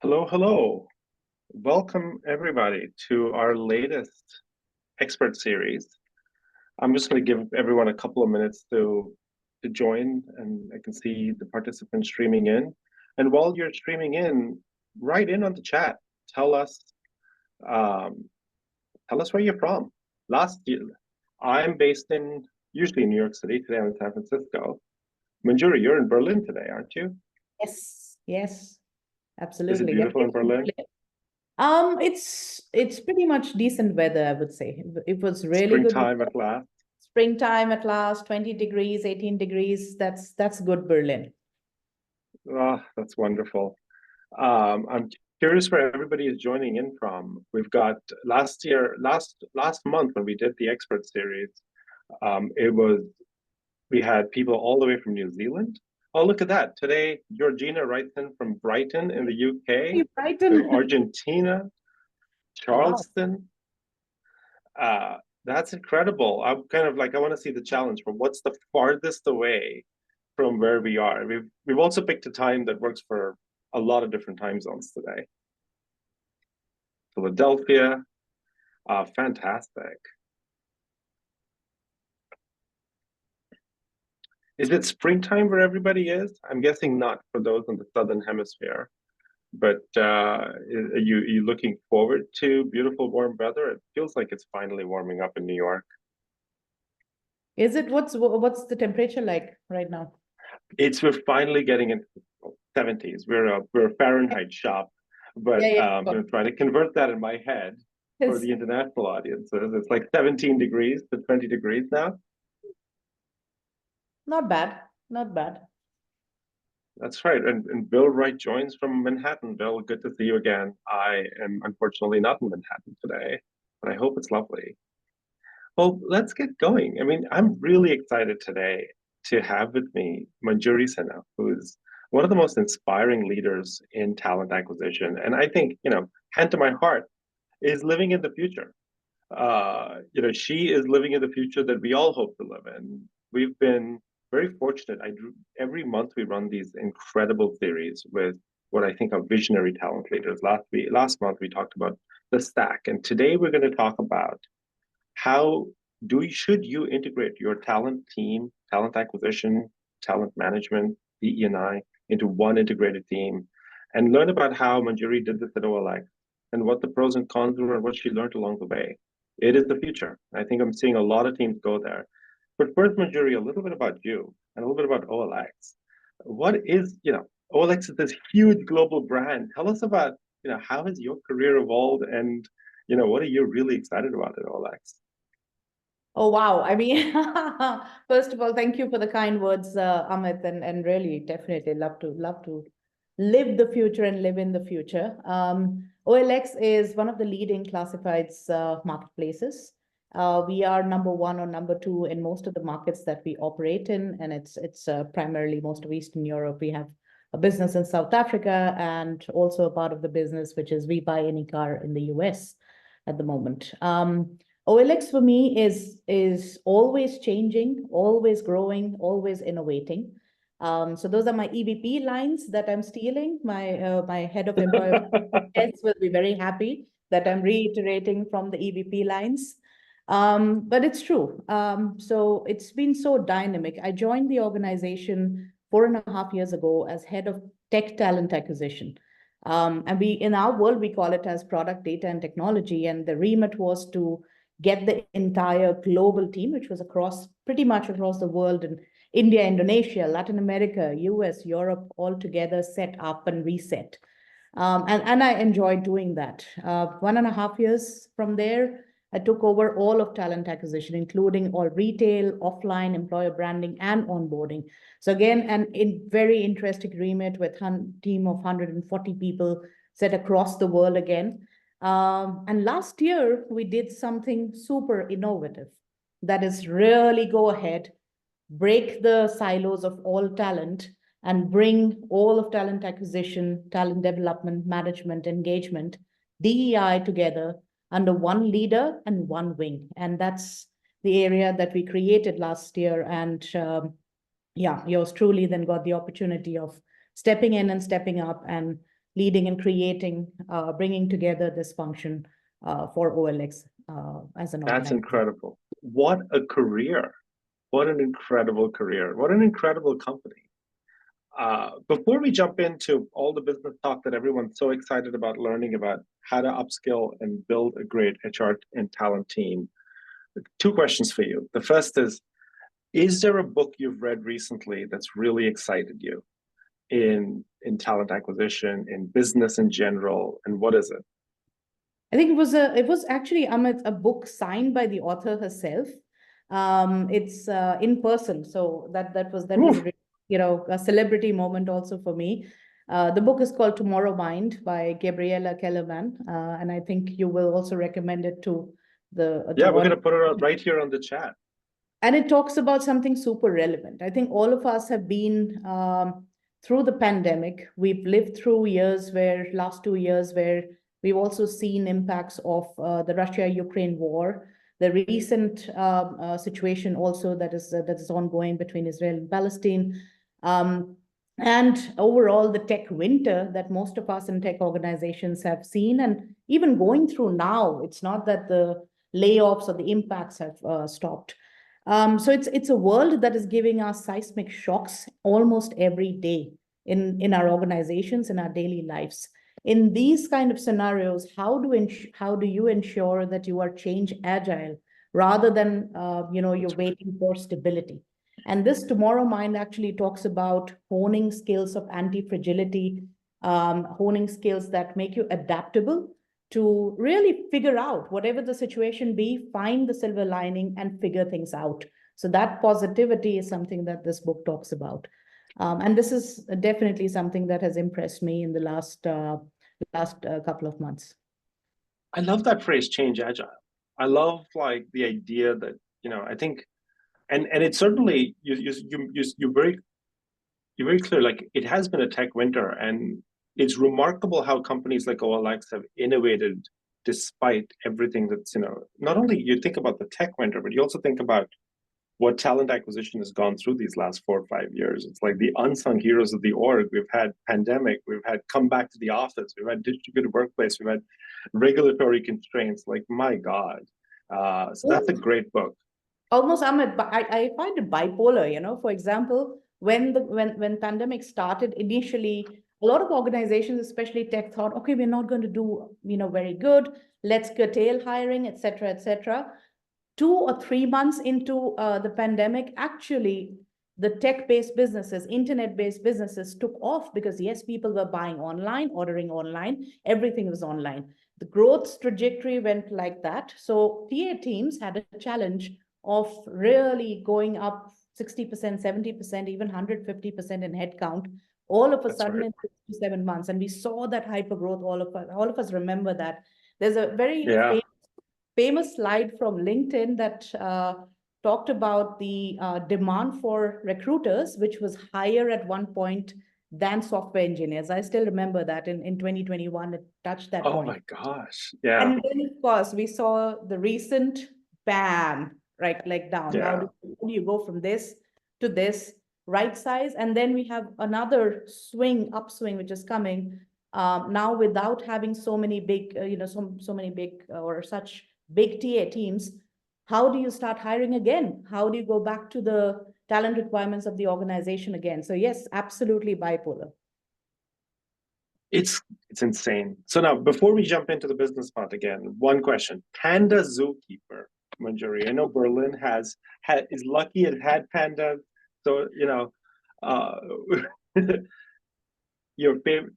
Hello, hello. Welcome everybody to our latest expert series. I'm just going to give everyone a couple of minutes to join, and I can see the participants streaming in. And while you're streaming in, write in on the chat. Tell us um, tell us where you're from. Last year, I'm based in usually New York City. Today I'm in San Francisco. Manjuri, you're in Berlin today, aren't you? Yes, yes, Is it absolutely. We are beautiful in based in Berlin? Berlin. It's pretty much decent weather, I would say. It was really good Springtime weather. at last. Springtime at last, 20 degrees, 18 degrees. That's good Berlin. Oh, that's wonderful. I'm curious where everybody is joining in from. We've got last month when we did the expert series, it was we had people all the way from New Zealand. Oh, look at that. Today, Georgina writes in from Brighton in the UK. Hey, We have Brighton. Argentina, Wow. Charleston. Uh, that's incredible. I'm kind of like I want to see the challenge for what's the farthest away from where we are. We've also picked a time that works for a lot of different time zones today. Philadelphia, fantastic. Is it springtime where everybody is? I'm guessing not for those in the southern hemisphere. But are you looking forward to beautiful warm weather? It feels like it's finally warming up in New York. Is it what's the temperature like right now? We're finally getting into the 70s. We're a Fahrenheit shop, but Yeah, yeah. I'm going to try to convert that in my head for It's the international audiences. It's like 17 degrees to 20 degrees now. not bad, not bad. That's right. And Bill Wright joins from Manhattan. Bill, good to see you again. I am unfortunately not in Manhattan today, but I hope it's lovely. Well, let's get going. I mean, I'm really excited today to have with me Manjuri Sinha, who is one of the most inspiring leaders in talent acquisition. And I think, hand to my heart, is living in the future. She is living in the future that we all hope to live in. We've been very fortunate. Every month we run these incredible series with what I think are visionary talent leaders. Last month we talked about the stack, and today we're going to talk about how should you integrate your talent team, talent acquisition, talent management, DE&I into one integrated team, and learn about how Manjuri did this at OLX and what the pros and cons were and what she learned along the way. It is the future. I think I'm seeing a lot of teams go there. But first, Manjuri, a little bit about you and a little bit about OLX. OLX is this huge global brand. Tell us about, how has your career evolved and, what are you really excited about at OLX? Oh wow. I mean, first of all, thank you for the kind words, Amit, and really definitely love to live the future and live in the future. OLX is one of the leading classifieds marketplaces. We are number one or number two in most of the markets that we operate in, and it's primarily most of Eastern Europe. We have a business in South Africa and also a part of the business which is we buy any car in the US at the moment. OLX for me is always changing, always growing, always innovating. So those are my EVP lines that I'm stealing. My head of employer heads will be very happy that I'm reiterating from the EVP lines. But it's true. So it's been so dynamic. I joined the organization 4.5 years ago as head of tech talent acquisition. And in our world, we call it as product data and technology. And the remit was to get the entire global team, which was pretty much across the world, in India, Indonesia, Latin America, US, Europe, all together, set up and reset. And I enjoyed doing that. 1.5 years from there, I took over all of talent acquisition, including all retail, offline, employer branding, and onboarding. So again, very interesting remit with a team of 140 people set across the world again. And last year, we did something super innovative. That is really go ahead, break the silos of all talent, and bring all of talent acquisition, talent development, management, engagement, DEI together under one leader and one wing. And that's the area that we created last year. And yeah, yours truly then got the opportunity of stepping in and stepping up and leading and creating, bringing together this function for OLX as an That's organization. incredible. What a career. What an incredible career. What an incredible company. Before we jump into all the business talk that everyone's so excited about learning about how to upskill and build a great HR and talent team, two questions for you. The first is there a book you've read recently that's really excited you in talent acquisition, in business in general, and what is it? I think it was actually Amit, a book signed by the author herself. It's in person, so that was a celebrity moment also for me. The book is called Tomorrow Mind by Gabriella Kellerman, and I think you will also recommend it to Yeah, we're going to put it right here on the chat. And it talks about something super relevant. I think all of us have been through the pandemic. We've lived through last 2 years where we've also seen impacts of the Russia-Ukraine war, the recent situation also that is ongoing between Israel and Palestine, and overall the tech winter that most of us in tech organizations have seen, and even going through now. It's not that the layoffs or the impacts have stopped. So it's a world that is giving us seismic shocks almost every day in our organizations, in our daily lives. In these kind of scenarios, how do you ensure that you are change agile rather than you're waiting for stability? And this Tomorrow Mind actually talks about honing skills of anti-fragility, honing skills that make you adaptable to really figure out whatever the situation be, find the silver lining and figure things out. So that positivity is something that this book talks about. And this is definitely something that has impressed me in the last couple of months. I love that phrase, change agile. I love like the idea that, I think, and it's certainly you're very clear, like it has been a tech winter, and it's remarkable how companies like OLX have innovated despite everything that's, not only you think about the tech winter, but you also think about what talent acquisition has gone through these last 4 or 5 years. It's like the unsung heroes of the org. We've had pandemic, we've had come back to the office, we've had distributed workplace, we've had regulatory constraints. Like, my God. So that's a great book. Almost, Ahmed, but I find it bipolar, For example, when pandemic started, initially, a lot of organizations, especially tech, thought, okay, we're not going to do, very good. Let's curtail hiring, et cetera, et cetera. 2 or 3 months into the pandemic, actually, the tech-based businesses, internet-based businesses took off because, yes, people were buying online, ordering online, everything was online. The growth trajectory went like that. So TA teams had a challenge of really going up 60%, 70%, even 150% in headcount, all of a sudden in 6 to 7 months. And we saw that hyper growth, all of us remember that. There's a very famous slide from LinkedIn that talked about the demand for recruiters, which was higher at one point than software engineers. I still remember that in 2021, it touched that point. Oh my gosh. Yeah. And then, of course, we saw the recent bam, right, like down. Yeah. How do you go from this to this right size? And then we have another upswing, which is coming now without having so many big, so many big or such big TA teams. How do you start hiring again? How do you go back to the talent requirements of the organization again? So yes, absolutely bipolar. It's insane. So now, before we jump into the business part again, one question: Panda Zookeeper, Manjuri. I know Berlin is lucky it had pandas. So your favorite.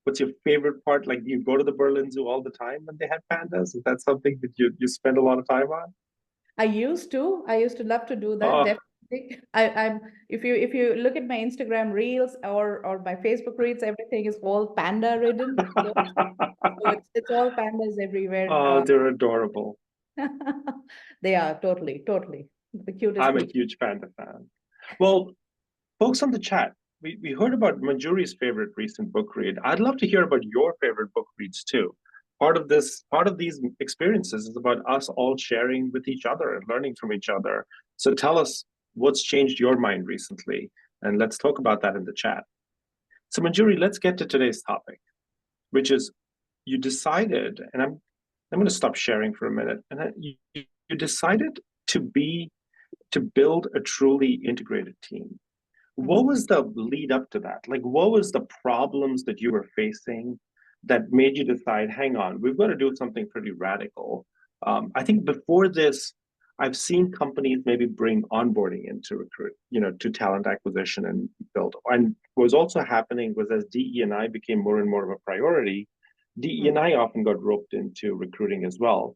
What's your favorite part? Like, do you go to the Berlin Zoo all the time when they had pandas? Is that something that you spend a lot of time on? I used to love to do that. Definitely. I'm if you look at my Instagram reels or my Facebook reels, everything is all panda ridden. So it's all pandas everywhere. Oh, they're adorable. They are totally the cutest. I'm a huge panda fan. Well, folks on the chat, we heard about Manjuri's favorite recent book read. I'd love to hear about your favorite book reads too. Part of these experiences is about us all sharing with each other and learning from each other. So tell us what's changed your mind recently, and let's talk about that in the chat. So Manjuri, let's get to today's topic. which is you decided, and I'm going to stop sharing for a minute, and you decided to build a truly integrated team. What was the lead up to that? Like, what was the problems that you were facing that made you decide, hang on, we've got to do something pretty radical? I think before this, I've seen companies maybe bring onboarding into recruit, to talent acquisition and build. And what was also happening was as DE&I became more and more of a priority, DE&I often got roped into recruiting as well.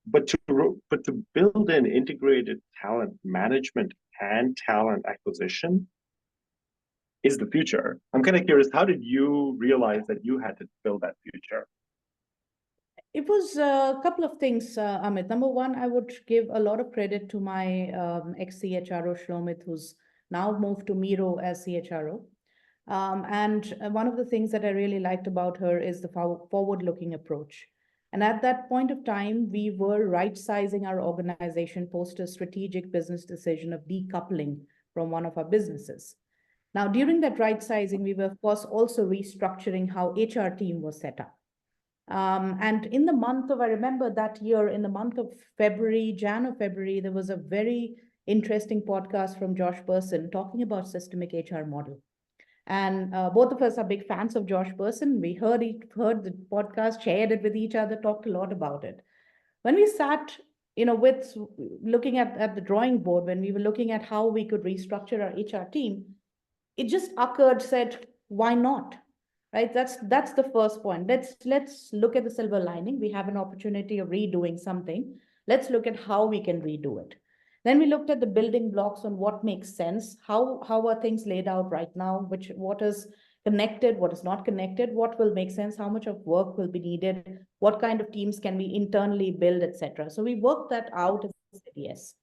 But to build an integrated talent management and talent acquisition is the future. I'm kind of curious, how did you realize that you had to build that future? It was a couple of things, Amit. Number one, I would give a lot of credit to my ex-CHRO, Shlomit, who's now moved to Miro as CHRO. And one of the things that I really liked about her is the forward-looking approach. And at that point of time, we were right-sizing our organization post a strategic business decision of decoupling from one of our businesses. Now, during that right-sizing, we were, of course, also restructuring how HR team was set up. And in the month of, I remember that year, in the month of February, Jan or February, there was a very interesting podcast from Josh Person talking about systemic HR model. And both of us are big fans of Josh Person. We heard the podcast, shared it with each other, talked a lot about it. When we sat, with looking at the drawing board, when we were looking at how we could restructure our HR team, it just occurred, said, why not? Right? That's the first point. Let's look at the silver lining. We have an opportunity of redoing something. Let's look at how we can redo it. Then we looked at the building blocks on what makes sense. How are things laid out right now? What is connected? What is not connected? What will make sense? How much of work will be needed? What kind of teams can we internally build, etc. So we worked that out and said yes.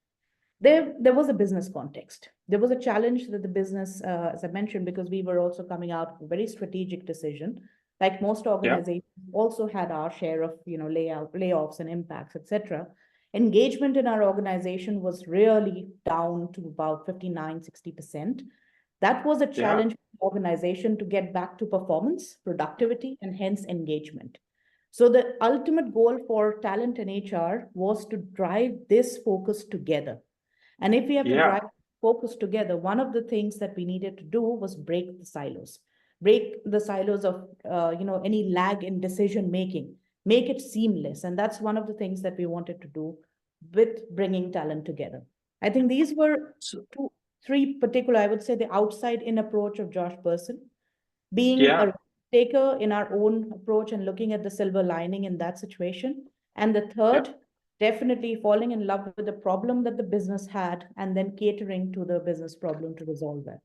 There was a business context. There was a challenge that the business, as I mentioned, because we were also coming out with a very strategic decision. Like most organizations, also had our share of layoffs and impacts, etc. Engagement in our organization was really down to about 59-60%. That was a challenge for the organization to get back to performance, productivity, and hence engagement. So the ultimate goal for talent and HR was to drive this focus together. And if we have to drive focus together, one of the things that we needed to do was break the silos of any lag in decision making, make it seamless. And that's one of the things that we wanted to do with bringing talent together. I think these were three particular, I would say, the outside in approach of Josh Person, being a taker in our own approach and looking at the silver lining in that situation. And the third, definitely falling in love with the problem that the business had and then catering to the business problem to resolve that.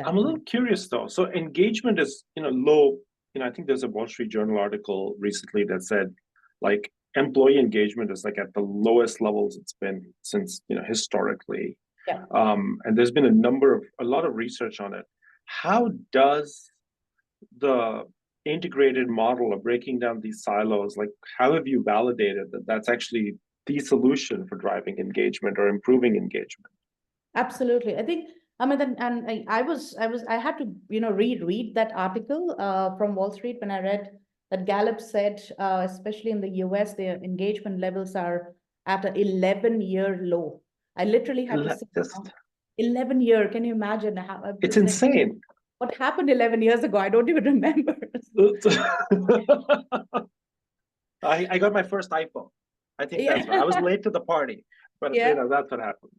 I'm a little curious though. So engagement is, low. I think there's a Wall Street Journal article recently that said, like, employee engagement is like at the lowest levels it's been since, historically. Yeah. And there's been a lot of research on it. How does the integrated model of breaking down these silos, like, how have you validated that that's actually the solution for driving engagement or improving engagement? Absolutely. I think, I mean, and I had to, reread that article from Wall Street when I read that Gallup said, especially in the US, their engagement levels are at an 11-year low. I literally had to say, 11-year, can you imagine how? It's insane. What happened 11 years ago? I don't even remember. I got my first iPhone. I think that's what I was late to the party, but that's what happened.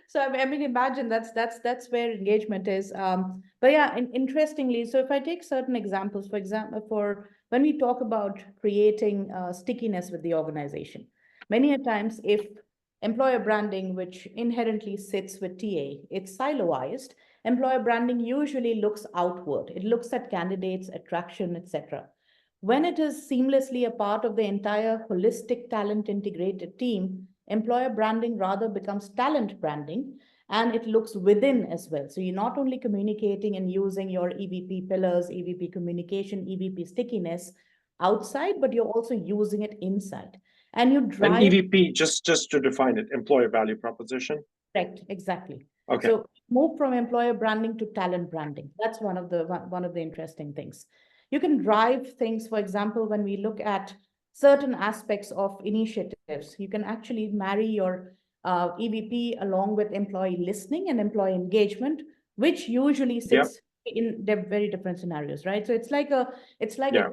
So I mean, imagine that's where engagement is. But yeah, interestingly, so if I take certain examples, for example, for when we talk about creating stickiness with the organization, many a times if employer branding, which inherently sits with TA, it's siloized. Employer branding usually looks outward. It looks at candidates, attraction, etc. When it is seamlessly a part of the entire holistic talent integrated team, employer branding rather becomes talent branding, and it looks within as well. So you're not only communicating and using your EVP pillars, EVP communication, EVP stickiness outside, but you're also using it inside. And you drive... An EVP, just to define it, employer value proposition? Correct, exactly. Okay. So move from employer branding to talent branding. That's one of the interesting things. You can drive things, for example, when we look at certain aspects of initiatives, you can actually marry your EVP along with employee listening and employee engagement, which usually Yeah, sits in very different scenarios, right? So it's like yeah,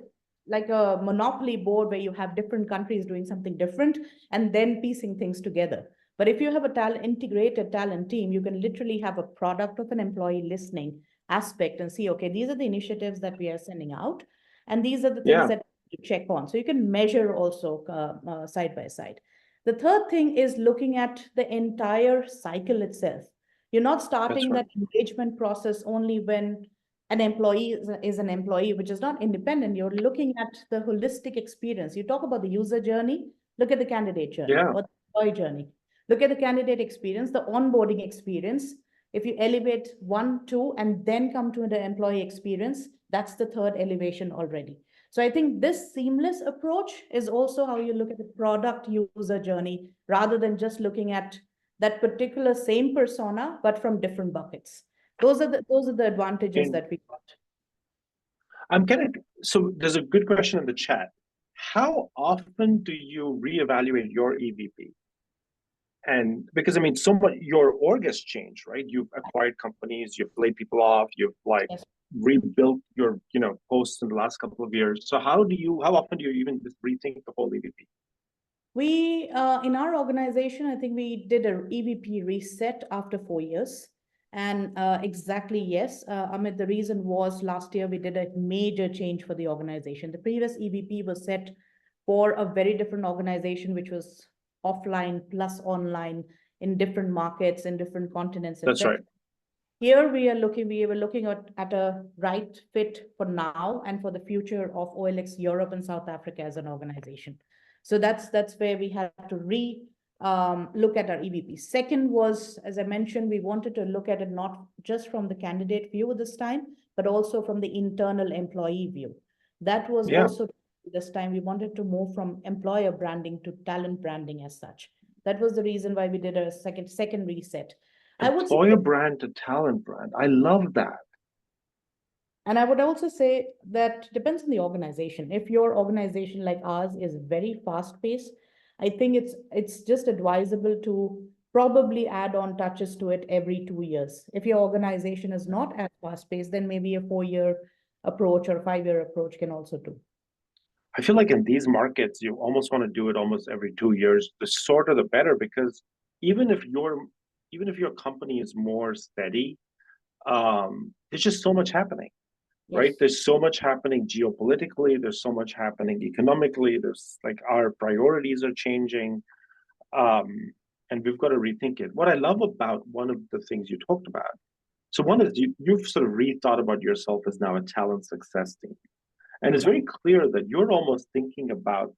a monopoly board where you have different countries doing something different and then piecing things together. But if you have a integrated talent team, you can literally have a product of an employee listening aspect and see, okay, these are the initiatives that we are sending out, and these are the things yeah. that you check on. So you can measure also side by side. The third thing is looking at the entire cycle itself. You're not That's starting right. that engagement process only when an employee is an employee, which is not independent. You're looking at the holistic experience. You talk about the user journey, look at the candidate journey Yeah. or the employee journey. Look at the candidate experience, the onboarding experience. If you elevate one, two, and then come to the employee experience, that's the third elevation already. So I think this seamless approach is also how you look at the product user journey rather than just looking at that particular same persona, but from different buckets. Those are the advantages And that we got. I'm kind of, so there's a good question in the chat. How often do you reevaluate your EVP? And because I mean, so much your org has changed, right? You've acquired companies, you've laid people off, you've like Yes. rebuilt your, posts in the last couple of years. So how often do you even just rethink the whole EVP? We, in our organization, I think we did a EVP reset after 4 years. And exactly, yes, Amit, the reason was last year we did a major change for the organization. The previous EVP was set for a very different organization, which was offline plus online in different markets, in different continents, That's etc. right. Here we were looking at a right fit for now and for the future of OLX Europe and South Africa as an organization. So that's where we had to look at our EVP. Second was, as I mentioned, we wanted to look at it not just from the candidate view this time, but also from the internal employee view. That was Yeah. also this time we wanted to move from employer branding to talent branding as such. That was the reason why we did a second reset. I would say, Employer brand to talent brand. I love that. and I would also say that depends on the organization. If your organization like ours is very fast paced, I think it's just advisable to probably add on touches to it every 2 years. If your organization is not as fast paced, then maybe a 4 year approach or 5 year approach can also do. I feel like in these markets, you almost want to do it almost every 2 years. The shorter, the better, because even if your even if your company is more steady, there's just so much happening, right? Yes. There's so much happening geopolitically. There's so much happening economically. There's like our priorities are changing, and we've got to rethink it. What I love about one of the things you talked about, so one is you've sort of rethought about yourself as now a talent success team. And it's very clear that you're almost thinking about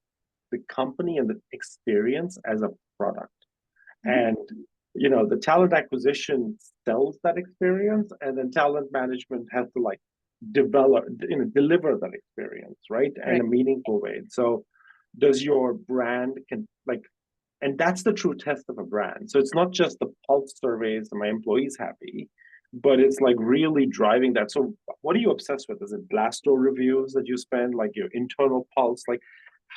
the company and the experience as a product. Mhm. And the talent acquisition sells that experience, and then talent management has to like deliver that experience, right? In a Correct. meaningful way. So does your brand can like and that's the true test of a brand. So it's not just the pulse surveys and my employees happy, but it's like really driving that. So what are you obsessed with? Is it Glassdoor reviews that you spend, like your internal pulse? Like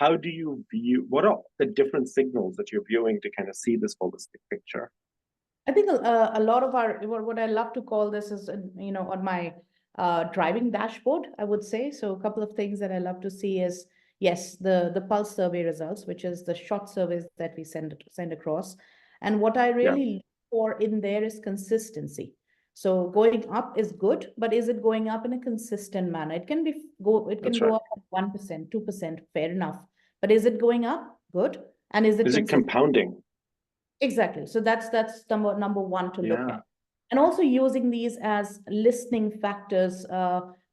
how do you view what are the different signals that you're viewing to kind of see this holistic picture? I think a lot of our what I love to call this is on my driving dashboard, I would say. So a couple of things that I love to see is yes, the pulse survey results, which is the short surveys that we send across, and what I Yeah, really look for in there is consistency. So going up is good, but is it going up in a consistent manner? It can that's right. go up 1%, 2%, fair enough. But is it going up? Good. And is it Is it consistent? compounding? Exactly. So that's number one to look Yeah, at. And also using these as listening factors.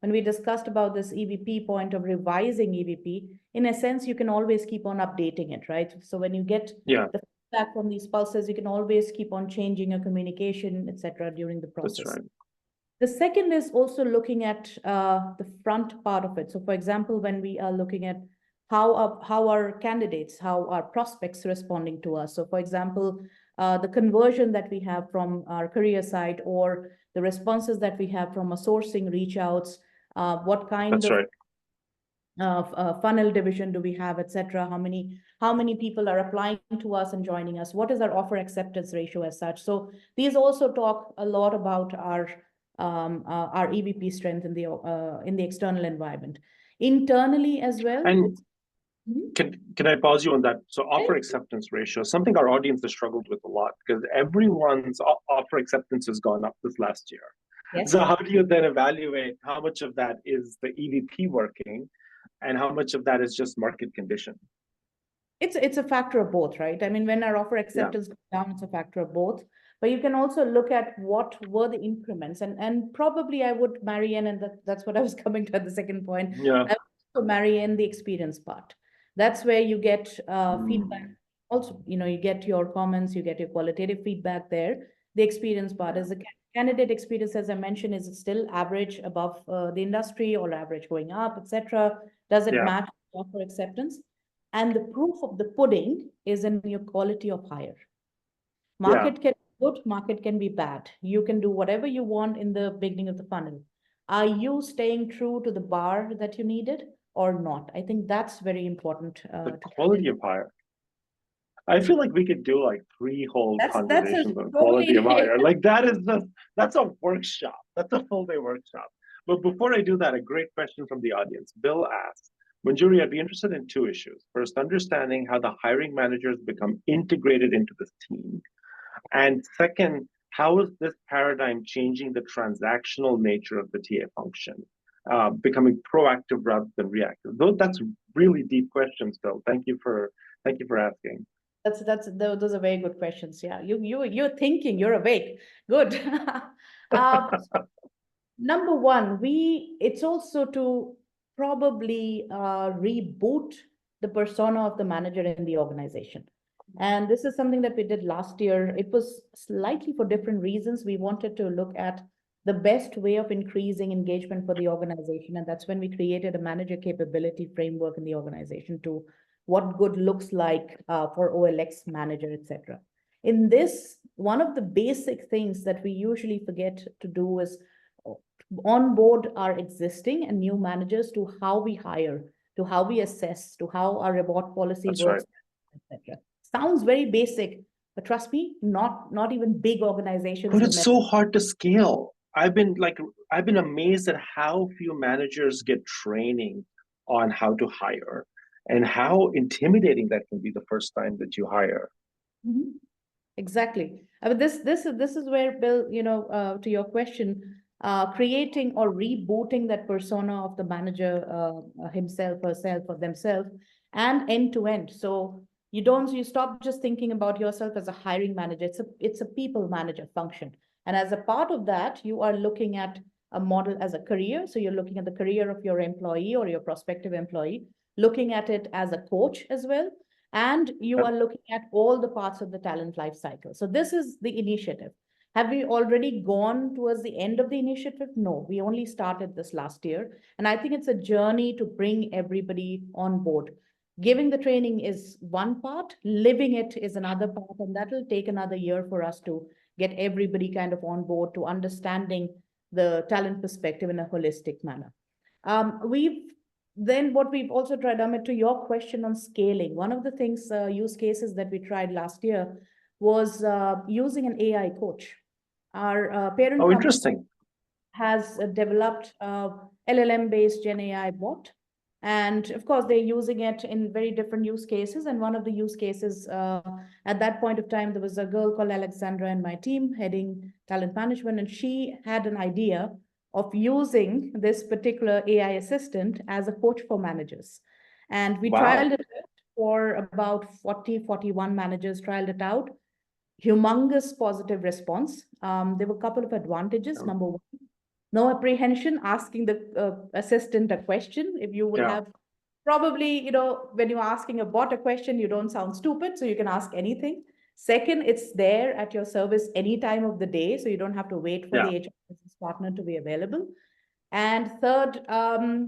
When we discussed about this EVP point of revising EVP, in a sense, you can always keep on updating it, right? So when you get yeah, the feedback from these pulses, you can always keep on changing your communication, etc., during the that's process. right. The second is also looking at the front part of it. So, for example, when we are looking at how our candidates, how our prospects responding to us. So, for example, the conversion that we have from our career site, or the responses that we have from a sourcing reach outs, what kind That's of right. funnel division do we have, etc. How many people are applying to us and joining us? What is our offer acceptance ratio as such? So these also talk a lot about our EVP strength in the external environment. Internally as well. And Mhm. can I pause you on that? So offer acceptance ratio, something our audience has struggled with a lot because everyone's offer acceptance has gone up this last year. Yes. So how do you then evaluate how much of that is the EVP working and how much of that is just market condition? It's a factor of both, right? I mean, when our offer acceptance goes down, it's a factor of both. But you can also look at what were the increments, and probably I would marry in, and that's what I was coming to at the second point. Yeah. I would also marry in the experience part. That's where you get feedback. Mm. Also, you get your comments, you get your qualitative feedback there. The experience part is the candidate experience, as I mentioned, is it still average above the industry or average going up, etc. Does it Yeah. match offer acceptance? And the proof of the pudding is in your quality of hire. Market can be good, market can be bad. You can do whatever you want in the beginning of the funnel. Are you staying true to the bar that you needed or not? I think that's very important. The quality of hire. I feel like we could do like 3 whole That's a conversations on quality of totally hire. Like that is that's a workshop. That's a full day workshop. But before I do that, a great question from the audience. Bill asks, Manjuri, I'd be interested in 2 issues. First, understanding how the hiring managers become integrated into this team. And second, how is this paradigm changing the transactional nature of the TA function, becoming proactive rather than reactive? That's really deep questions, Bill. Thank you for asking. those are very good questions. Yeah, you're thinking, you're awake. Good. Number one, it's also to probably reboot the persona of the manager in the organization. And this is something that we did last year. It was slightly for different reasons. We wanted to look at the best way of increasing engagement for the organization. And that's when we created a manager capability framework in the organization to what good looks like for OLX manager, etc. In this, one of the basic things that we usually forget to do is onboard our existing and new managers to how we hire, to how we assess, to how our reward policy That's works, right. etc. Sounds very basic, but trust me, not even big organizations But can it's so hard to scale. I've been amazed at how few managers get training on how to hire and how intimidating that can be the first time that you hire. Mhm. Exactly. I mean, this is where, Bill, to your question, creating or rebooting that persona of the manager himself, herself, or themselves, and end to end. So you stop just thinking about yourself as a hiring manager. It's a people manager function, and as a part of that, you are looking at a model as a career. So you're looking at the career of your employee or your prospective employee, looking at it as a coach as well, and you are looking at all the parts of the talent life cycle. So this is the initiative. Have we already gone towards the end of the initiative? No, we only started this last year. And I think it's a journey to bring everybody on board. Giving the training is one part, living it is another part, and that will take another year for us to get everybody kind of on board to understanding the talent perspective in a holistic manner. What we've also tried, Amit, to your question on scaling, one of the things, use cases that we tried last year was using an AI coach. Our parent Oh, company interesting. has developed a LLM-based Gen AI bot. And of course, they're using it in very different use cases. And one of the use cases at that point of time, there was a girl called Alexandra in my team heading talent management, and she had an idea of using this particular AI assistant as a coach for managers. And we trialed Wow. it for about 41 managers, trialed it out. Humongous positive response. There were a couple of advantages. Yeah. Number one, no apprehension asking the assistant a question. If you will Yeah. have probably, when you're asking a bot a question, you don't sound stupid, so you can ask anything. Second, it's there at your service any time of the day, so you don't have to wait for Yeah. the HR business partner to be available. And third,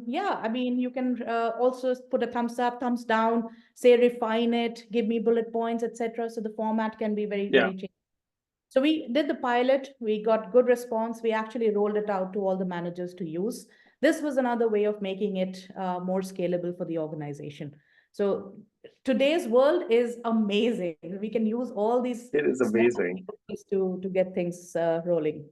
yeah, I mean, you can also put a thumbs up, thumbs down, say refine it, give me bullet points, etc. So the format can be very, Yeah, very changed. So we did the pilot, we got good response. We actually rolled it out to all the managers to use. This was another way of making it more scalable for the organization. So today's world is amazing. We can use all these it is small amazing. things to get things rolling.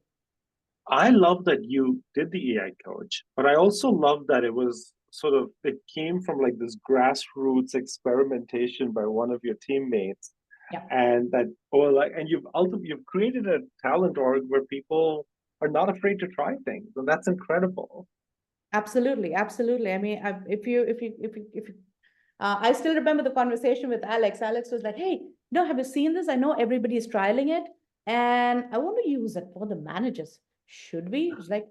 I love that you did the AI coach, but I also love that it was sort of, it came from like this grassroots experimentation by one of your teammates. Yeah. And that, or like, and you've created a talent org where people are not afraid to try things, and that's incredible. Absolutely, absolutely. I mean, I still remember the conversation with Alex. Alex was like, "Hey, have you seen this? I know everybody is trialing it, and I want to use it for the managers. Should we?" It's like,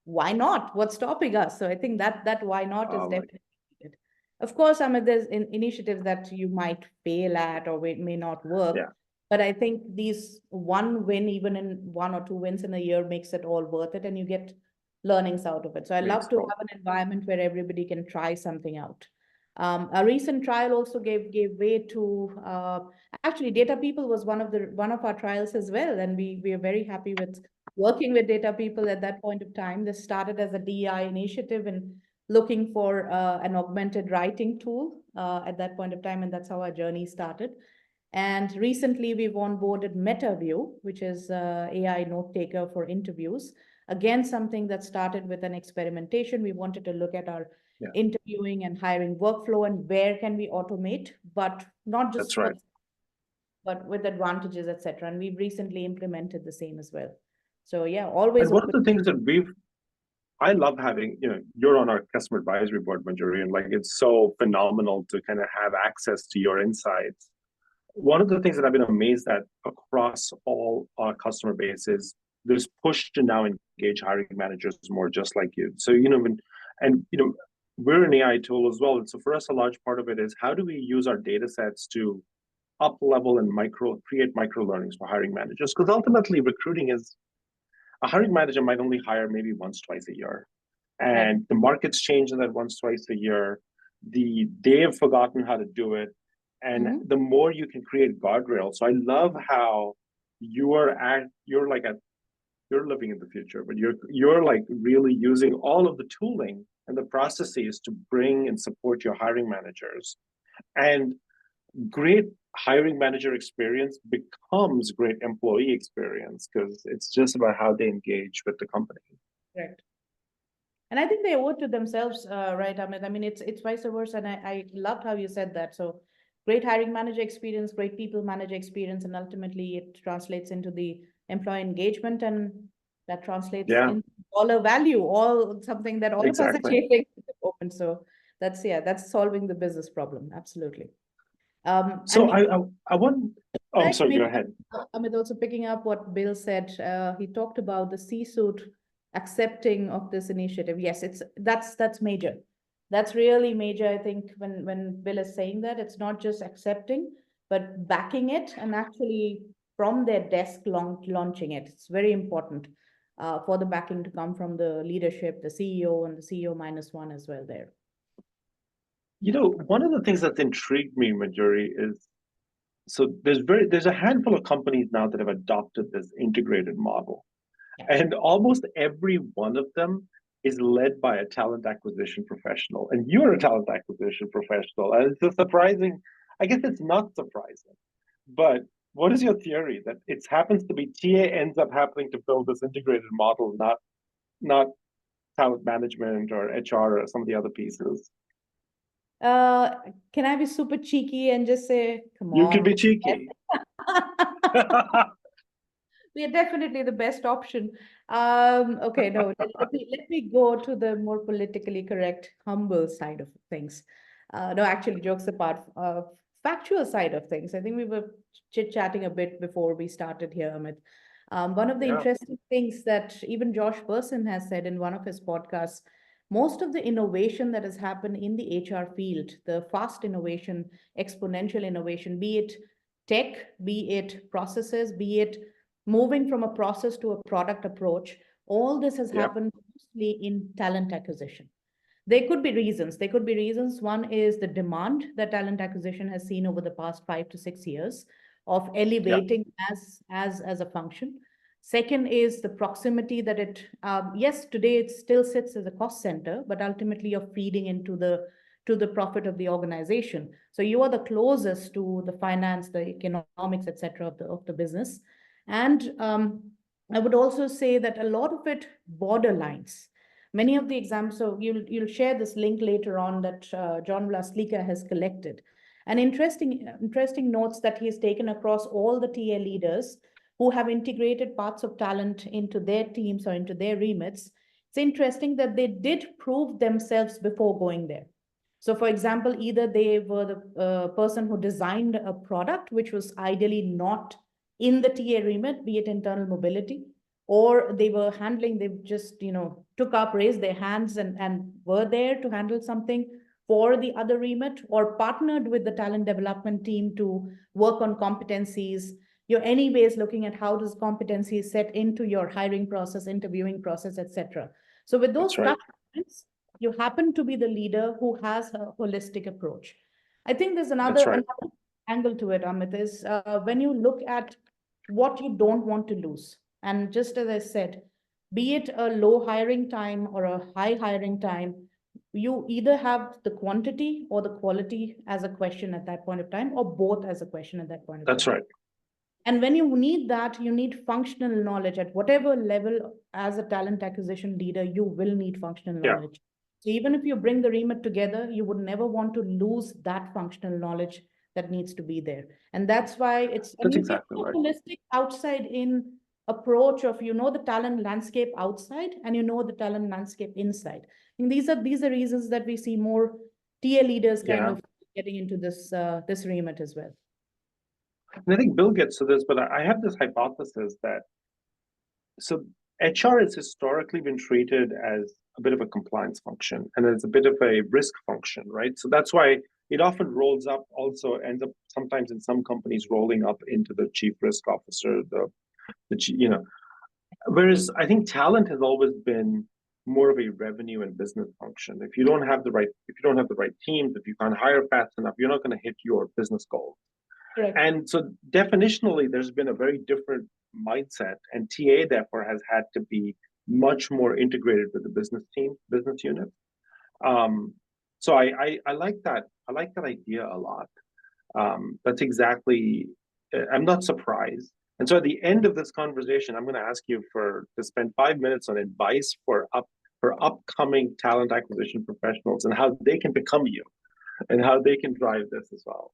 why not? What's stopping us? So I think that why not is Like, definitely needed. Of course, I mean, there's initiatives that you might fail at or it may not work. yeah, But I think these one win, even in 1 or 2 wins in a year, makes it all worth it, and you get learnings out of it. So I love makes to total. have an environment where everybody can try something out. A recent trial also gave way to actually Data People was one of our trials as well, and we are very happy with working with Data People at that point of time. This started as a DEI initiative and looking for an augmented writing tool at that point of time, and that's how our journey started. And recently, we've onboarded MetaView, which is AI note taker for interviews. Again, something that started with an experimentation. We wanted to look at our Yeah, interviewing and hiring workflow and where can we automate, but not that's just right. but with advantages, etc. And we've recently implemented the same as well. So yeah, And always one of open. the things that I love having, you're on our customer advisory board, Manjuri, and like it's so phenomenal to kind of have access to your insights. One of the things that I've been amazed at across all our customer base is there's push to now engage hiring managers more, just like you. So, we're an AI tool as well. And so for us, a large part of it is how do we use our data sets to up level and create micro learnings for hiring managers? Because ultimately recruiting is, a hiring manager might only hire maybe once, twice a year. Right. And the market's changing that once, twice a year. They have forgotten how to do it. And Mm-hmm. the more you can create guardrails. So I love how you're living in the future, but you're like really using all of the tooling and the processes to bring and support your hiring managers. And great hiring manager experience becomes great employee experience because it's just about how they engage with the company. Correct. And I think they owe it to themselves, right, Amit? I mean, it's vice versa. And I loved how you said that. So great hiring manager experience, great people manager experience, and ultimately it translates into the employee engagement, and that translates Yeah, in dollar value, all something that all of us are exactly. chasing at the moment. So that's solving the business problem. Absolutely. And So I want. Oh, I'm like sorry. Go maybe ahead. Amit also picking up what Bill said. He talked about the C-suite accepting of this initiative. Yes, that's major. That's really major. I think when Bill is saying that, it's not just accepting, but backing it and actually from their desk launching it. It's very important for the backing to come from the leadership, the CEO, and the CEO -1 as well there. One of the things that's intrigued me, Manjuri, is so there's a handful of companies now that have adopted this integrated model. Yeah. And almost every one of them is led by a talent acquisition professional. And you're a talent acquisition professional. And it's a surprising, I guess it's not surprising. But what is your theory that it happens to be TA ends up happening to build this integrated model, not talent management or HR or some of the other pieces? Uh, can I be super cheeky and just say, come You can on? be cheeky. We are definitely the best option. Okay, no, let me go to the more politically correct, humble side of things. No, actually, jokes apart, factual side of things. I think we were chit-chatting a bit before we started here, Amit. One of the Yeah, interesting things that even Josh Person has said in one of his podcasts, most of the innovation that has happened in the HR field, the fast innovation, exponential innovation, be it tech, be it processes, be it moving from a process to a product approach, all this has yeah, happened mostly in talent acquisition. There could be reasons. There could be reasons. One is the demand that talent acquisition has seen over the past 5 to 6 years of Yeah, elevating as a function. Second is the proximity that yes, today it still sits as a cost center, but ultimately you're feeding into the profit of the organization. So you are the closest to the finance, the economics, etc. of the business. And I would also say that a lot of it borderlines. Many of the examples, so you'll share this link later on that John Vlaslika has collected. And interesting notes that he has taken across all the TA leaders who have integrated parts of talent into their teams or into their remits. It's interesting that they did prove themselves before going there. So for example, either they were the person who designed a product which was ideally not in the TA remit, be it internal mobility, or they were handling, they just, took up, raised their hands and were there to handle something for the other remit, or partnered with the talent development team to work on competencies. You're anyways looking at how does competencies set into your hiring process, interviewing process, etc. So with those that's right. touch points, you happen to be the leader who has a holistic approach. I think there's That's right. another angle to it, Amit, is when you look at what you don't want to lose. And just as I said, be it a low hiring time or a high hiring time, you either have the quantity or the quality as a question at that point of time, or both as a question at that point of That's time. right. And when you need that, you need functional knowledge at whatever level. As a talent acquisition leader, you will need functional Yeah, knowledge. So even if you bring the remit together, you would never want to lose that functional knowledge that needs to be there. And that's why and that's you get exactly a right. holistic outside in approach of, the talent landscape outside and the talent landscape inside. And these are reasons that we see more TA leaders kind Yeah. of getting into this remit as well. And I think Bill gets to this, but I have this hypothesis that so HR has historically been treated as a bit of a compliance function and as a bit of a risk function, right? So that's why it often rolls up, also ends up sometimes in some companies rolling up into the chief risk officer, whereas I think talent has always been more of a revenue and business function. If you don't have the right teams, if you can't hire fast enough, you're not going to hit your business goals. Correct. And so definitionally, there's been a very different mindset, and TA therefore has had to be much more integrated with the business team, business unit. So I like that. I like that idea a lot. That's exactly. I'm not surprised. And so at the end of this conversation, I'm going to ask you to spend 5 minutes on advice for upcoming talent acquisition professionals and how they can become you and how they can drive this as well.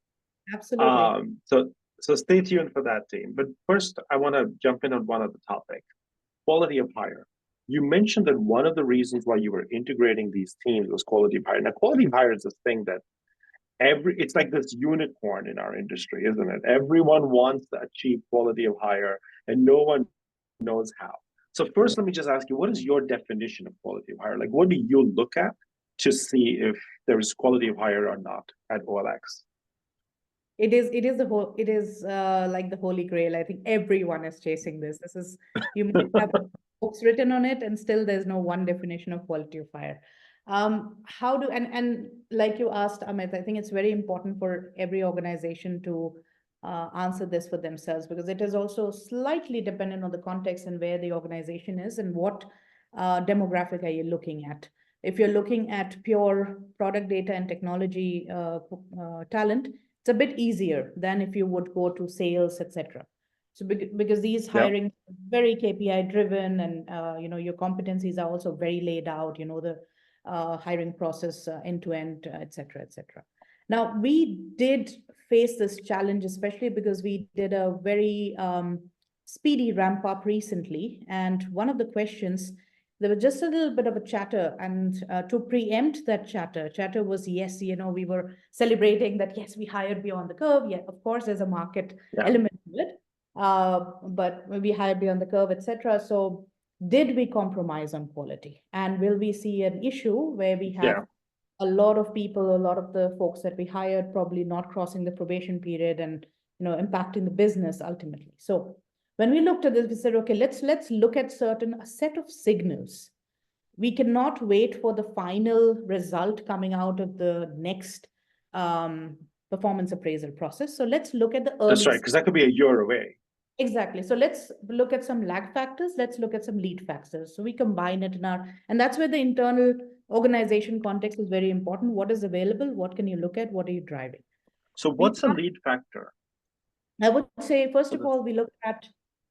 Absolutely. So stay tuned for that, team. But first, I want to jump in on one other topic: quality of hire. You mentioned that one of the reasons why you were integrating these teams was quality of hire. Now, quality of hire is this thing that it's like this unicorn in our industry, isn't it? Everyone wants to achieve quality of hire, and no one knows how. So first, let me just ask you, what is your definition of quality of hire? Like, what do you look at to see if there is quality of hire or not at OLX? It is like the holy grail. I think everyone is chasing this. You might have books written on it, and still there's no one definition of quality of hire. How do and like you asked, Amit, I think it's very important for every organization to answer this for themselves, because it is also slightly dependent on the context and where the organization is and what demographic are you looking at. If you're looking at pure product data and technology talent, it's a bit easier than if you would go to sales, etc. So because these Yeah, hiring very KPI driven, and your competencies are also very laid out. The hiring process end to end, etc., etc. Now we did face this challenge, especially because we did a very speedy ramp up recently, and one of the questions, there was just a little bit of a chatter, and to preempt that chatter was, yes, we were celebrating that, yes, we hired beyond the curve. Yeah, of course, there's a market yeah, element to it, but we hired beyond the curve, etc. So did we compromise on quality? And will we see an issue where we have yeah. a lot of people, a lot of the folks that we hired probably not crossing the probation period and impacting the business ultimately? So when we looked at this, we said, okay, let's look at a set of signals we cannot wait for the final result coming out of the next performance appraisal process. So let's look at the That's early. right, because that could be a year away. Exactly. So let's look at some lag factors. Let's look at some lead factors. So we combine it in our, and that's where the internal organization context is very important. What is available? What can you look at? What are you driving? So what's a lead factor? I would say, first for of this? all, we look at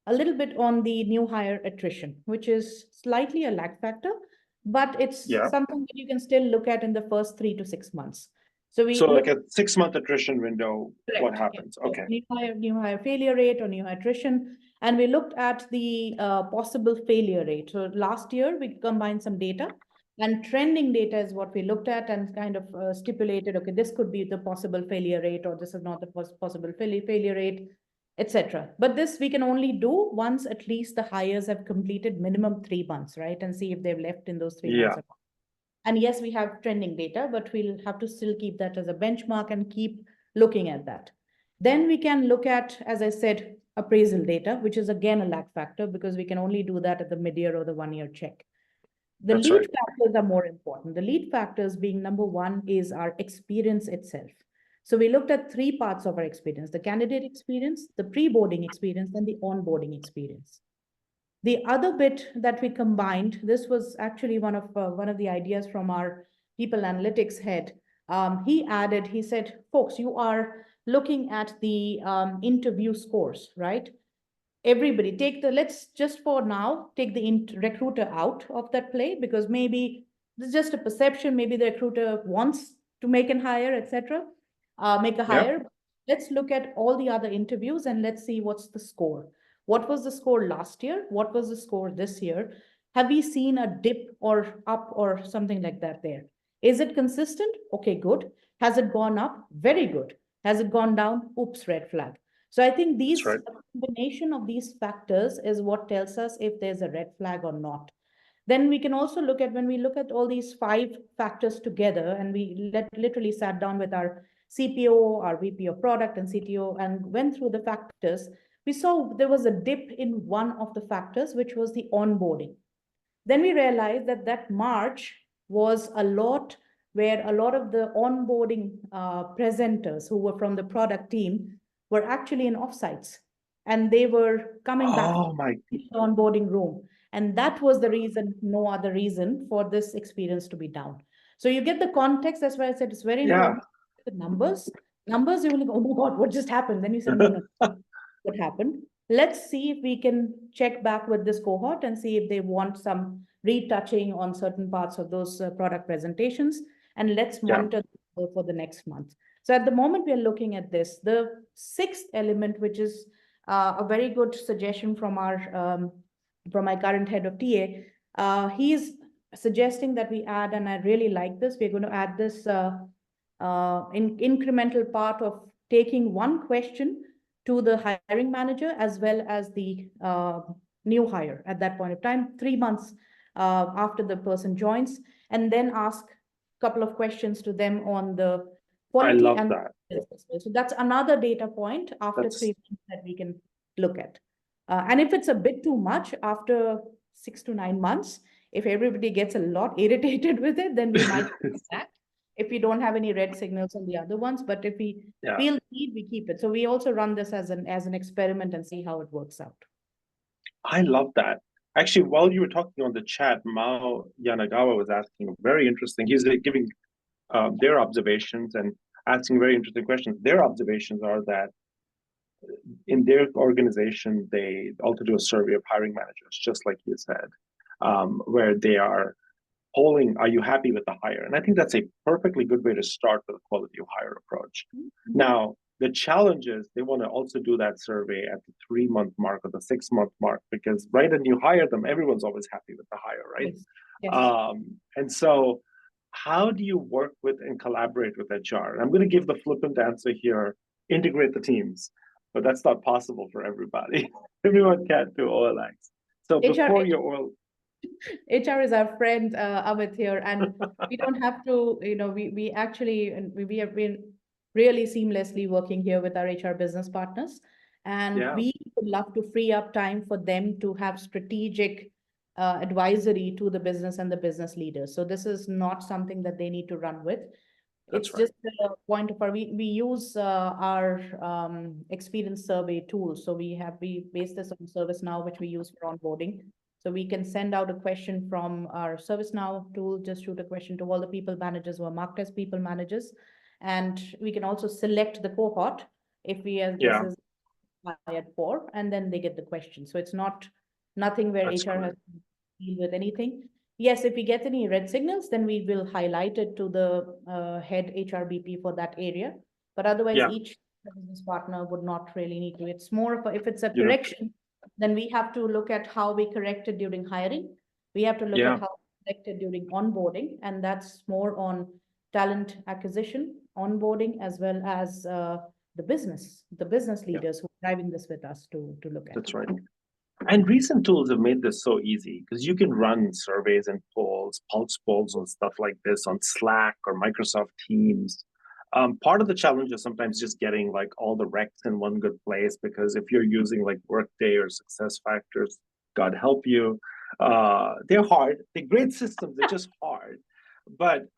a little bit on the new hire attrition, which is slightly a lag factor, but it's Yeah. something that you can still look at in the first 3 to 6 months. So we So look like a 6-month attrition window, Correct. what happens? Yeah. Okay. New hire failure rate or new hire attrition. And we looked at the possible failure rate. So last year we combined some data, and trending data is what we looked at and kind of stipulated, okay, this could be the possible failure rate, or this is not the possible failure rate, etc. But this we can only do once at least the hires have completed minimum 3 months, right? And see if they've left in those 3 months. Yeah. And yes, we have trending data, but we'll have to still keep that as a benchmark and keep looking at that. Then we can look at, as I said, appraisal data, which is again a lag factor because we can only do that at the mid-year or the 1-year check. The That's lead right. factors are more important. The lead factors being number one is our experience itself. So we looked at 3 parts of our experience: the candidate experience, the pre-boarding experience, and the onboarding experience. The other bit that we combined, this was actually one of the ideas from our people analytics head. He said, folks, you are looking at the interview scores, right? Everybody let's just for now, take the recruiter out of that play, because maybe it's just a perception. Maybe the recruiter wants to make a hire, etc. Make a Yeah. hire. Let's look at all the other interviews and let's see what's the score. What was the score last year? What was the score this year? Have we seen a dip or up or something like that there? Is it consistent? Okay, good. Has it gone up? Very good. Has it gone down? Oops, red flag. So I think That's right. a combination of these factors is what tells us if there's a red flag or not. Then we can also look at, when we look at all these 5 factors together, and we literally sat down with our CPO, our VP of product and CTO, and went through the factors, we saw there was a dip in one of the factors, which was the onboarding. Then we realized that that March was a lot where a lot of the onboarding presenters who were from the product team were actually in offsites, and they were coming back Oh my. to the onboarding room. And that was the reason, no other reason, for this experience to be down. So you get the context. That's why I said it's very Yeah. important. The numbers, you will go, oh my God, what just happened? Then you said, no, what happened? Let's see if we can check back with this cohort and see if they want some retouching on certain parts of those product presentations. And let's Yeah. monitor for the next month. So at the moment, we are looking at this. The 6th element, which is a very good suggestion from my current head of TA, he's suggesting that we add, and I really like this, we're going to add this incremental part of taking one question to the hiring manager as well as the new hire at that point of time, 3 months after the person joins, and then ask a couple of questions to them on the I quality love and that. so that's another data point after 3 months that we can look at. And if it's a bit too much after 6 to 9 months, if everybody gets a lot irritated with it, then we might come back if we don't have any red signals on the other ones. But if we feel the need, we keep it. So we also run this as an experiment and see how it works out. I love that. Actually, while you were talking on the chat, Mao Yanagawa was asking very interesting. He's giving their observations and asking very interesting questions. Their observations are that in their organization, they also do a survey of hiring managers, just like you said, where they are polling, are you happy with the hire? And I think that's a perfectly good way to start with a quality of hire approach. Mm-hmm. Now, the challenge is they want to also do that survey at the 3-month mark or the 6-month mark, because right when you hire them, everyone's always happy with the hire, right? Yes. Yes. And so how do you work with and collaborate with HR? And I'm going to give the flippant answer here, integrate the teams, but that's not possible for everybody. Everyone can't do OLX. So before your oil... HR is our friend, Amit here, and we don't have to, we actually, we have been really seamlessly working here with our HR business partners. And we would love to free up time for them to have strategic advisory to the business and the business leaders. So this is not something that they need to run with. That's It's right. just a point of we use our experience survey tool. So we base this on ServiceNow, which we use for onboarding. So we can send out a question from our ServiceNow tool, just shoot a question to all the people managers who are marked as people managers. And we can also select the cohort if we as this Yeah, is hired for, and then they get the question. So it's not nothing where that's HR great. has to deal with anything. Yes, if we get any red signals, then we will highlight it to the head HRBP for that area. But otherwise, Yeah, each business partner would not really need to. It's more of a, if it's a you know, correction, then we have to look at how we corrected during hiring. We have to look at yeah, how we corrected during onboarding, and that's more on talent acquisition, onboarding, as well as the business yeah, leaders who are driving this with us to look at. that's right. And recent tools have made this so easy because you can run surveys and polls, pulse polls and stuff like this on Slack or Microsoft Teams. Part of the challenge is sometimes just getting like all the recs in one good place because if you're using like Workday or Success Factors, God help you, they're hard. They're great systems. They're just hard. But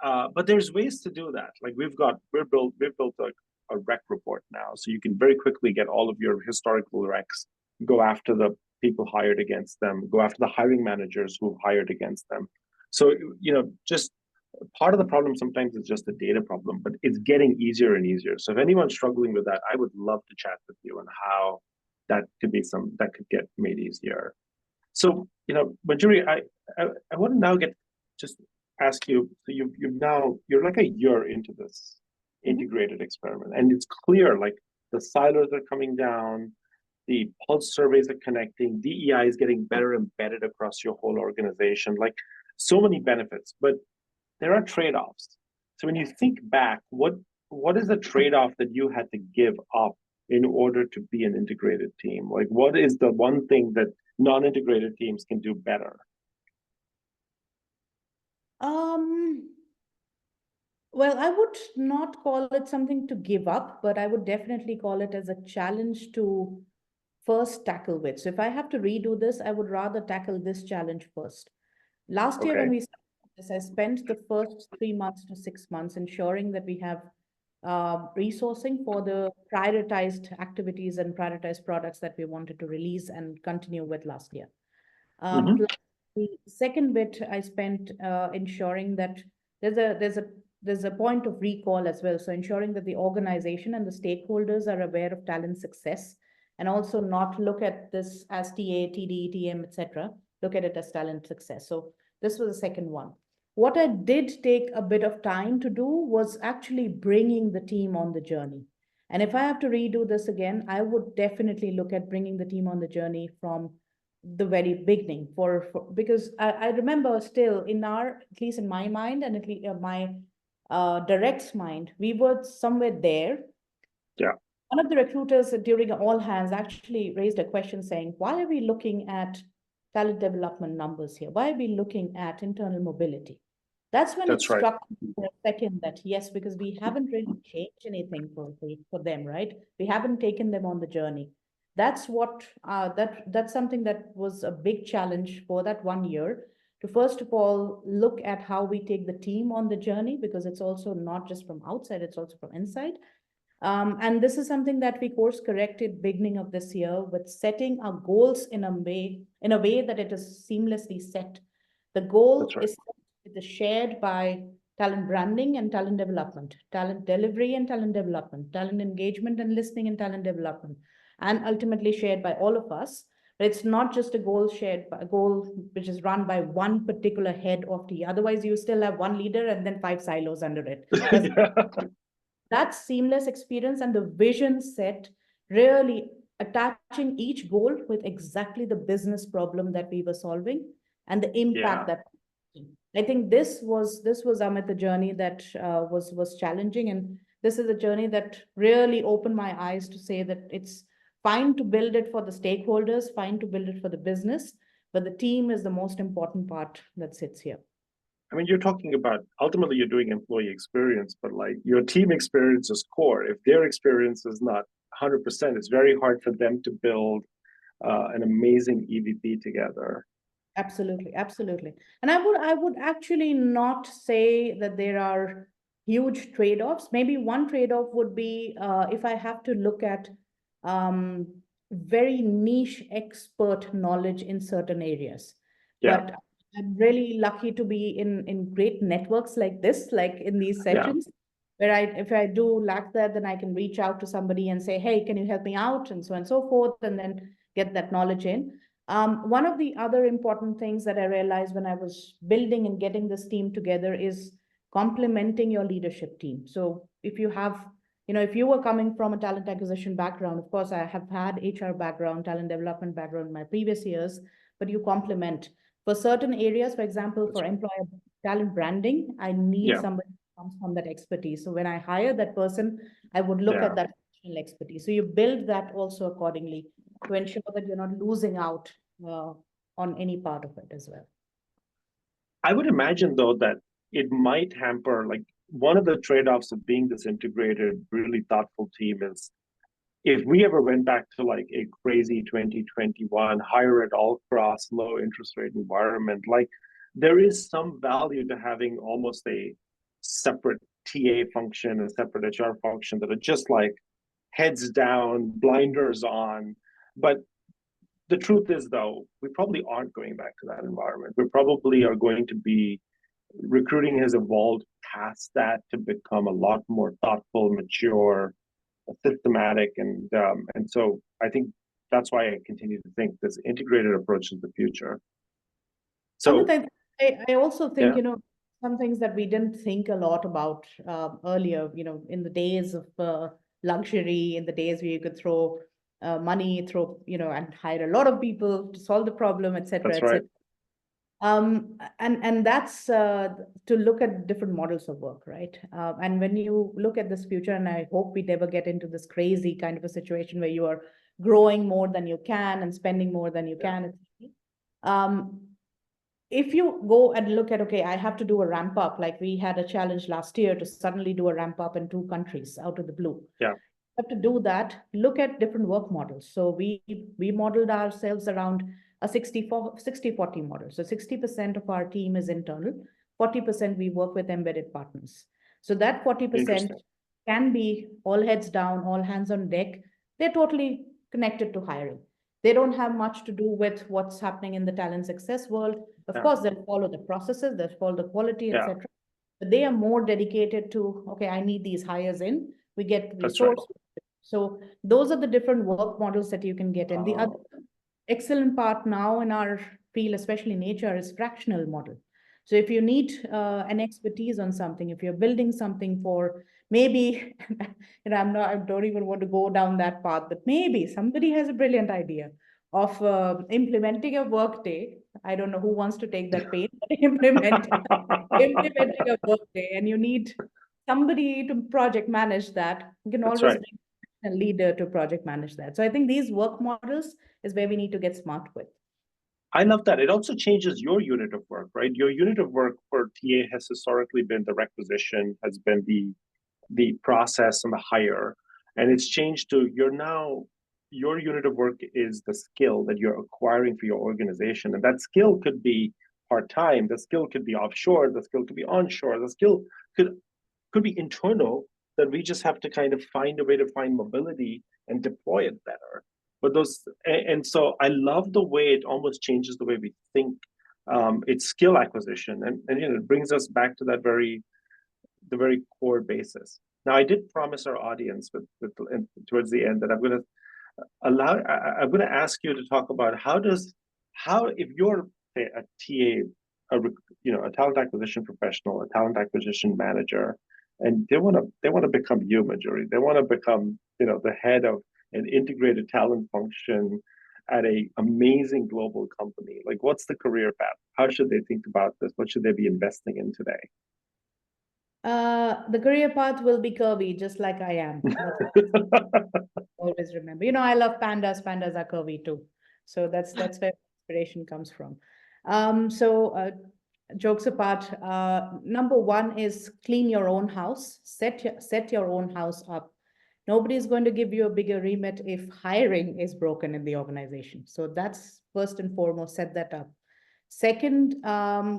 there's ways to do that. Like we've built a rec report now, so you can very quickly get all of your historical recs, go after the people hired against them, go after the hiring managers who hired against them. So, just part of the problem sometimes is just a data problem, but it's getting easier and easier. So if anyone's struggling with that, I would love to chat with you on how that could get made easier. So, Manjuri, I want to now just ask you, so you're like a year into this Mhm. integrated experiment, and it's clear like the silos are coming down, the pulse surveys are connecting, DEI is getting better embedded across your whole organization, like so many benefits, but there are trade-offs. So when you think back, what is the trade-off that you had to give up in order to be an integrated team? Like what is the one thing that non-integrated teams can do better? Um, well, I would not call it something to give up, but I would definitely call it as a challenge to first tackle with. So if I have to redo this, I would rather tackle this challenge first. Last year, when Okay. we started this, I spent the first 3 months to 6 months ensuring that we have resourcing for the prioritized activities and prioritized products that we wanted to release and continue with last year. Mm-hmm. Plus the second bit I spent ensuring that there's a there's a there's a point of recall as well. So ensuring that the organization and the stakeholders are aware of talent success and also not look at this as TA, TD, TM, etc. Look at it as talent success. So this was the second one. What I did take a bit of time to do was actually bringing the team on the journey. And if I have to redo this again, I would definitely look at bringing the team on the journey from the very beginning for because I remember still in our, at least in my mind and at least my direct's mind, we were somewhere there. Yeah, One of the recruiters during all hands actually raised a question saying, why are we looking at talent development numbers here? Why are we looking at internal mobility? That's when it that's right. struck me for a second that yes, because we haven't really changed anything for them, right? We haven't taken them on the journey. That's what that's something that was a big challenge for that 1 year, to first of all look at how we take the team on the journey, because it's also not just from outside, it's also from inside. And this is something that we course corrected beginning of this year with setting our goals in a way that it is seamlessly set. The That's goal right. is it is shared by talent branding and talent development, talent delivery and talent development, talent engagement and listening and talent development, and ultimately shared by all of us. But it's not just a goal shared by a goal which is run by one particular head of the. Otherwise, you still have one leader and then five silos under it. That's Yeah, that seamless experience and the vision set, really attaching each goal with exactly the business problem that we were solving and the yeah. impact that. I think this was Amit, the journey that was challenging, and this is a journey that really opened my eyes to say that it's fine to build it for the stakeholders, fine to build it for the business, but the team is the most important part that sits here. I mean, you're talking about ultimately you're doing employee experience, but like your team experience is core. If their experience is not 100%, it's very hard for them to build an amazing EVP together. Absolutely, absolutely. And I would actually not say that there are huge trade-offs. Maybe one trade-off would be if I have to look at um, very niche expert knowledge in certain areas. Yeah, But I'm really lucky to be in great networks like this, like in these yeah. sessions, where if I do lack that, then I can reach out to somebody and say, hey, can you help me out? And so on and so forth, and then get that knowledge in. One of the other important things that I realized when I was building and getting this team together is complementing your leadership team. So if you have, if you were coming from a talent acquisition background, of course, I have had HR background, talent development background in my previous years, but you complement. For certain areas, for example, That's for right. employer talent branding, I need Yeah, somebody who comes from that expertise. So when I hire that person, I would look yeah. at that expertise. So you build that also accordingly to ensure that you're not losing out uh, on any part of it as well. I would imagine though that it might hamper like one of the trade-offs of being this integrated, really thoughtful team is if we ever went back to like a crazy 2021 higher at all costs, low interest rate environment, like there is some value to having almost a separate TA function, a separate HR function that are just like heads down, blinders on. But the truth is, though, we probably aren't going back to that environment. We probably are going to be recruiting has evolved past that to become a lot more thoughtful, mature, systematic, and so I think that's why I continue to think this integrated approach is the future. Amit, So I also think, yeah, some things that we didn't think a lot about earlier, in the days of luxury, in the days where you could throw money, and hire a lot of people to solve the problem, et cetera, that's et right. cetera. And that's to look at different models of work, right? And when you look at this future, and I hope we never get into this crazy kind of a situation where you are growing more than you can and spending more than you Yeah, can. Um, if you go and look at, okay, I have to do a ramp up, like we had a challenge last year to suddenly do a ramp up in 2 countries out of the blue. yeah, Have to do that, look at different work models. So we modeled ourselves around a 60-40 model. So 60% of our team is internal, 40% we work with embedded partners. So that 40% interesting. can be all heads down, all hands on deck. They're totally connected to hiring. They don't have much to do with what's happening in the talent success world. Of Yeah, course, they'll follow the processes, they'll follow the quality, yeah, etc. But they are more dedicated to, okay, I need these hires in. We get that's right. resource. So those are the different work models that you can get in. The other Oh, excellent part now in our field, especially in HR, is fractional model. So if you need an expertise on something, if you're building something for maybe, I don't even want to go down that path, but maybe somebody has a brilliant idea of implementing a workday. I don't know who wants to take that pain, but implementing a workday, and you need somebody to project manage that. You can that's always right. bring a leader to project manage that. So I think these work models is where we need to get smart with. I love that. It also changes your unit of work, right? Your unit of work for TA has historically been the requisition, has been the process and the hire, and it's changed to you're now your unit of work is the skill that you're acquiring for your organization, and that skill could be part time, the skill could be offshore, the skill could be onshore, the skill could be internal. That we just have to kind of find a way to find mobility and deploy it better. But those and so I love the way it almost changes the way we think. It's skill acquisition, and it brings us back to that the very core basis. Now, I did promise our audience towards the end that I'm going to I'm going to ask you to talk about how if you're say, a TA, a talent acquisition professional, a talent acquisition manager, and they want to become you, Manjuri. They want to become the head of an integrated talent function at a amazing global company. Like, what's the career path? How should they think about this? What should they be investing in today? The career path will be curvy, just like I am. That's always remember. I love pandas. Pandas are curvy too. So that's where inspiration comes from. So jokes apart, number one is clean your own house. Set your own house up. Nobody is going to give you a bigger remit if hiring is broken in the organization. So that's first and foremost, set that up. Second,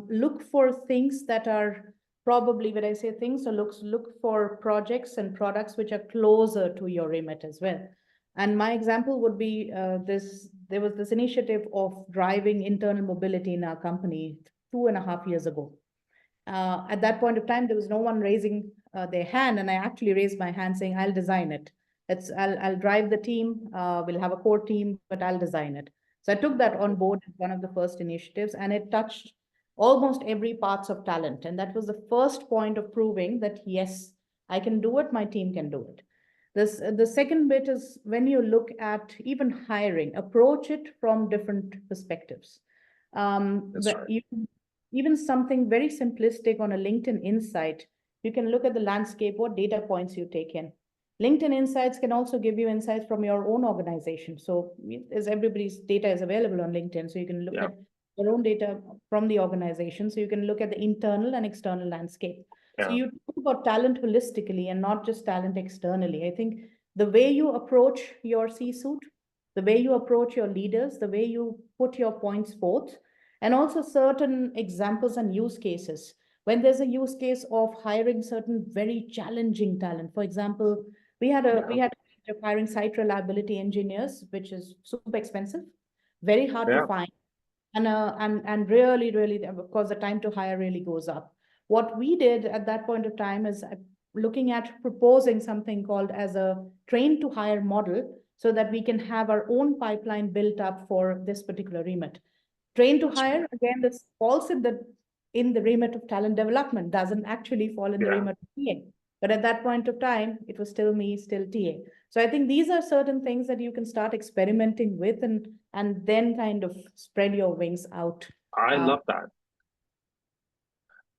look for things that are probably, when I say things, so look for projects and products which are closer to your remit as well. And my example would be there was this initiative of driving internal mobility in our company 2.5 years ago. At that point of time, there was no one raising their hand, and I actually raised my hand saying, I'll design it. I'll drive the team. We'll have a core team, but I'll design it. So I took that on board as one of the first initiatives, and it touched almost every parts of talent. And that was the first point of proving that, yes, I can do it, my team can do it. The second bit is when you look at even hiring, approach it from different perspectives. That's right. Even something very simplistic on a LinkedIn Insight, you can look at the landscape, what data points you take in. LinkedIn Insights can also give you insights from your own organization. So as everybody's data is available on LinkedIn, so you can look at your own data from the organization. So you can look at the internal and external landscape. So you talk about talent holistically and not just talent externally. I think the way you approach your C-suite, the way you approach your leaders, the way you put your points forth, and also certain examples and use cases. When there's a use case of hiring certain very challenging talent, for example, we had of hiring site reliability engineers, which is super expensive, very hard to find, and really, of course, the time to hire really goes up. What we did at that point of time is looking at proposing something called as a train to hire model, so that we can have our own pipeline built up for this particular remit. Train to hire, again, this falls in the remit of talent development, doesn't actually fall in the remit of TA. But at that point of time, it was still me, still TA. So I think these are certain things that you can start experimenting with and then kind of spread your wings out. I love that.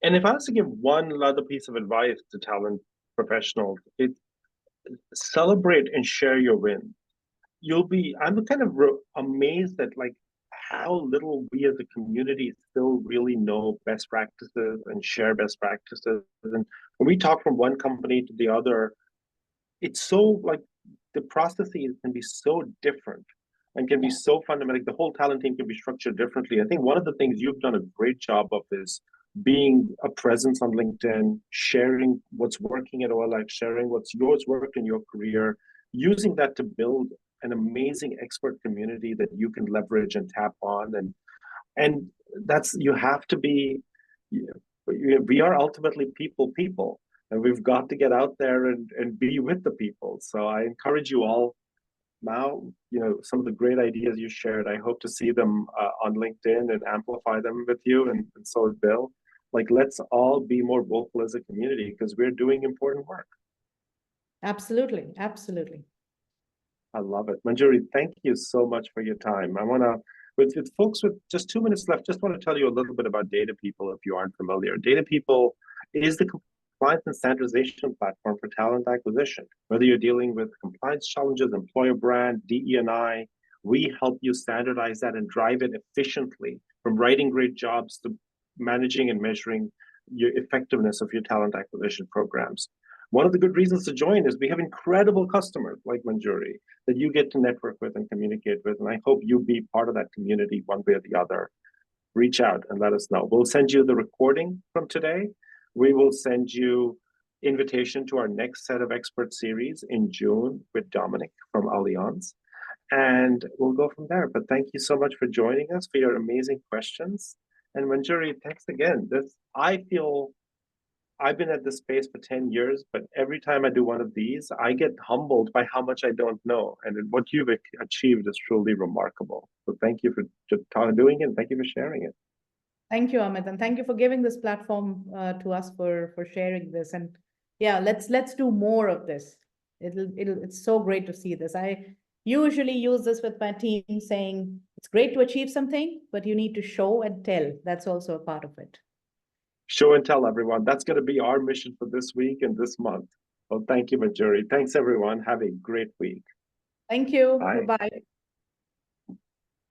And if I was to give one other piece of advice to talent professionals, it's celebrate and share your wins. I'm kind of amazed at like how little we as a community still really know best practices and share best practices. And when we talk from one company to the other, it's so like the processes can be so different and can be so fundamental. The whole talent team can be structured differently. I think one of the things you've done a great job of is being a presence on LinkedIn, sharing what's working at OLX, sharing what's yours worked in your career, using that to build an amazing expert community that you can leverage and tap on. And that's, you have to be, we are ultimately people, and we've got to get out there and be with the people. So I encourage you all now, some of the great ideas you shared, I hope to see them on LinkedIn and amplify them with you. And so is Bill. Like, let's all be more vocal as a community because we're doing important work. Absolutely. Absolutely. I love it. Manjuri, thank you so much for your time. I want to, with folks with just 2 minutes left, just want to tell you a little bit about Data People if you aren't familiar. Data People is the compliance and standardization platform for talent acquisition. Whether you're dealing with compliance challenges, employer brand, DE&I, we help you standardize that and drive it efficiently, from writing great jobs to managing and measuring your effectiveness of your talent acquisition programs. One of the good reasons to join is we have incredible customers like Manjuri that you get to network with and communicate with. And I hope you be part of that community one way or the other. Reach out and let us know. We'll send you the recording from today. We will send you invitation to our next set of expert series in June with Dominic from Allianz. And we'll go from there. But thank you so much for joining us, for your amazing questions. And Manjuri, thanks again. I feel I've been at this space for 10 years, but every time I do one of these, I get humbled by how much I don't know. And what you've achieved is truly remarkable. So thank you for doing it. And thank you for sharing it. Thank you, Amit. And thank you for giving this platform to us for sharing this. And yeah, let's do more of this. It's so great to see this. I usually use this with my team saying, it's great to achieve something, but you need to show and tell. That's also a part of it. Show and tell, everyone. That's going to be our mission for this week and this month. Well, thank you, Manjuri. Thanks, everyone. Have a great week. Thank you. Bye. Bye-bye.